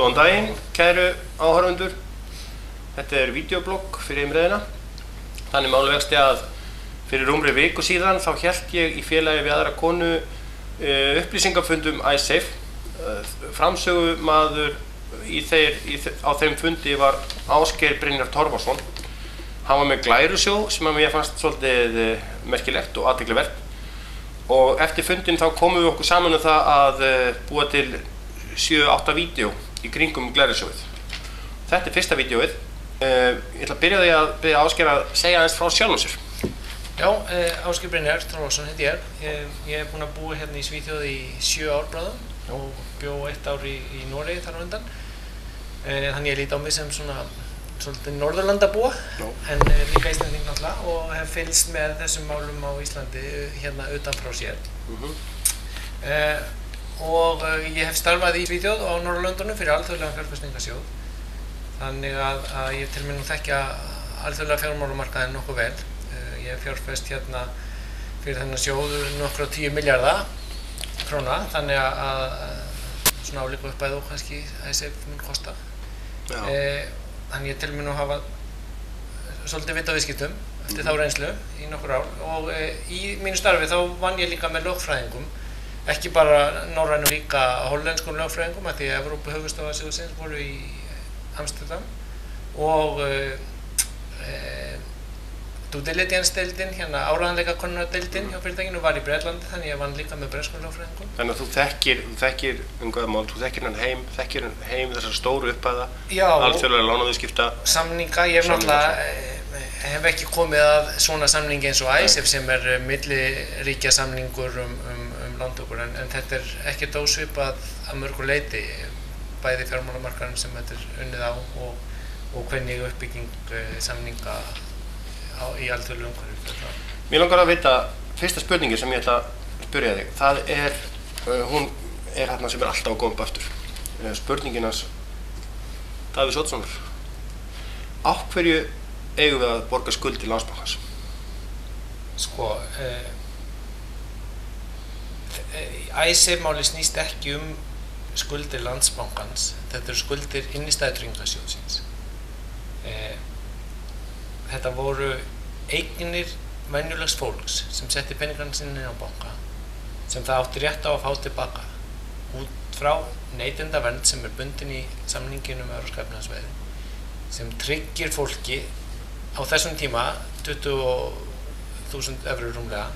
Góðan daginn, kæru áhorfendur. Þetta vídeoblogg fyrir umræðina. Þannig máli vexti að fyrir rúmri viku síðan þá hélt ég í félagi við aðra konu upplýsingafundum iSafe. Framsögumaður á þeim fundi var Ásgeir Brynjar Torfason. Hann var með glærusjó sem að mér fannst svolítið merkilegt og athyglivert. Og eftir fundin þá komum við okkur saman um það að búa til 7-8 vídeó í kringum glærusjóið. Þetta fyrsta vídeóið. Ég ætla að byrja því að byrja Ásgeir að segja aðeins frá sjálfum sér. Já, Ásgeir Brynjar Torfason heiti ég. Ég búinn að búa hérna í Svíþjóð í 7 ár bráðum og bjó 1 ár í Noregi þar á undan. Þannig ég lít á mig sem svona svolítið Norðurlandabúa, en líka Íslanding náttúrulega, og hef fylgst með þessum málum á Íslandi hérna utan frá sér. Og ég hef starfað í Svíþjóð og á Norðurlöndunum fyrir alþjóðlegan fjárfestingarsjóð. Þannig að ég til mér nú þekkja alþjóðlega fjármálamarkaðinn nokkuð vel. Ég hef fjárfest hérna fyrir þennan sjóð nokkra 10 milljarða króna, þannig að svona álíka uppæð og kannski iSafe mun kosta. Þannig ég til mér nú hafa svolítið vit á viðskiptum eftir þá reynslu í nokkur ár, og í mínu starfi þá vann ég líka með lögfræðingum, ekki bara norrænum, líka hollenskum lögfræðingum, af því að Evrópu höfuðstöðvar sjóðsins voru í Amsterdam, og due diligence-deildin, hérna áreiðanleikakönnunardeildin hjá fyrirtækinu var í Bretlandi, þannig ég vann líka með breskum lögfræðingum. Þannig að þú þekkir þú þekkir hann heim þessar stóru upphæða, alþjóðlega lánaviðskipta. Samninga, ég hef ekki komið að svona samningi eins og iSafe sem milliríkja samningur lántökur, en þetta ekkert ósvipað að mörgu leyti, bæði fjármálamarkaðurinn sem þetta unnið á og hvernig uppbygging samninga í alþjóðlegu umhverfi. Mér langar að vita, fyrsta spurningi sem ég ætla að spyrja þig, það hún hérna sem alltaf að koma aftur. Spurningin hans Davíðs Oddssonar. Á hverju eigum við að borga skuld til Landsbankans? Sko, iSafe-máli snýst ekki skuldir Landsbankans. Þetta eru skuldir innistæðutryggingarsjóðsins. Þetta voru eignir venjulegs fólks sem setti peningana sinni á banka, sem það átti rétt á að fá tilbaka út frá neytendavernd sem bundin í samninginu með Evrópska efnahagssvæðið, sem tryggir fólki á þessum tíma 20.000 evrur rúmlega,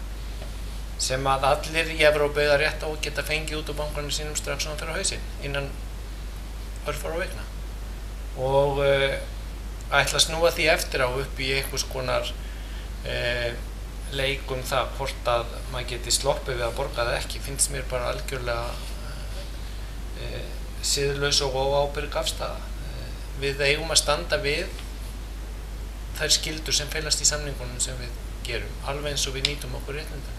sem að allir í Evrópu eiga rétt á að geta fengið út á bankanum sínum strax og hann fer á hausinn innan örfárra vikna, og ætla að snúa því eftir á upp í einhvers konar leik það hvort að maður geti sloppið við að borga það ekki, finnst mér bara algjörlega siðlaus og óábyrg afstaða. Við eigum að standa við þær skyldur sem felast í samningunum sem við gerum, alveg eins og við nýtum okkur réttindum.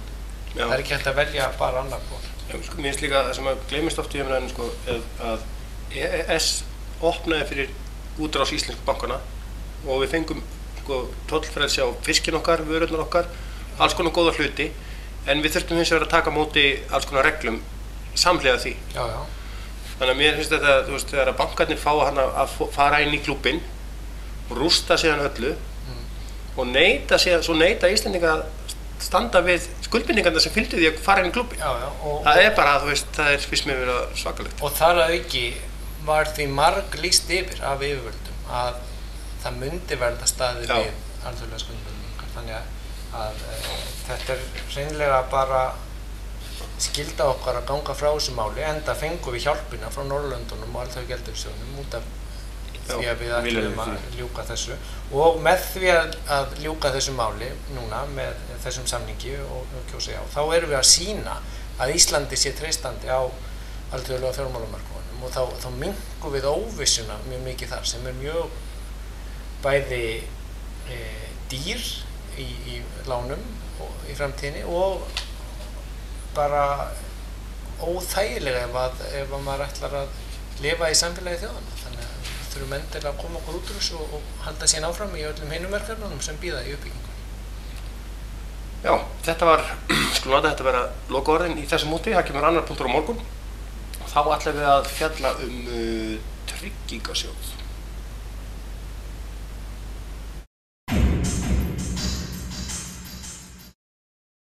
Það ekki hægt að velja bara annað hvort. Mér finnst líka það sem að gleymist oft í umræðinu, að EES opnaði fyrir útrás íslensku bankana og við fengum tollfrelsi á fiskinn okkar, vörurnar okkar, alls konar góða hluti, en við þurftum hins vegar að taka á móti alls konar reglum samhliða því. Þannig að mér finnst þetta, þegar að bankarnir fá að fara inn í klúbbinn og rústa síðan öllu og svo neita Íslendingar að standa við skuldbindingarna sem fylgdu því að fara inn í klúbbinn. Það bara, það finnst mér vera svakalegt. Og þar að auki var því marglýst yfir af yfirvöldum að það myndi verða staðið við alþjóðlegar skuldbindingar, þannig að þetta hreinlega bara skylda okkar að ganga frá þessu máli, enda fengum við hjálpina frá Norðurlöndunum og Alþjóðagjaldeyrissjóðnum út af því að við ætlum að ljúka þessu, og með því að ljúka þessu máli núna með þessum samningi og kjósa já, þá erum við að sýna að Íslandi sé treystandi á alþjóðlega fjármálamarkaðnum, og þá minnkum við óvissuna mjög mikið þar, sem mjög bæði dýr í lánum í framtíðinni og bara óþægilega ef maður ætlar að lifa í samfélagi þjóðanna. Þannig að við þurfum endilega að koma okkur út úr þessu og halda síðan áfram í öllum hinum verkefnunum sem bíða í uppbyggingunni. Já, þetta var, skulum láta þetta vera lokaorðin í þessum úti. Það kemur annar punktur á morgun. Þá ætlum við að fjalla tryggingasjóð.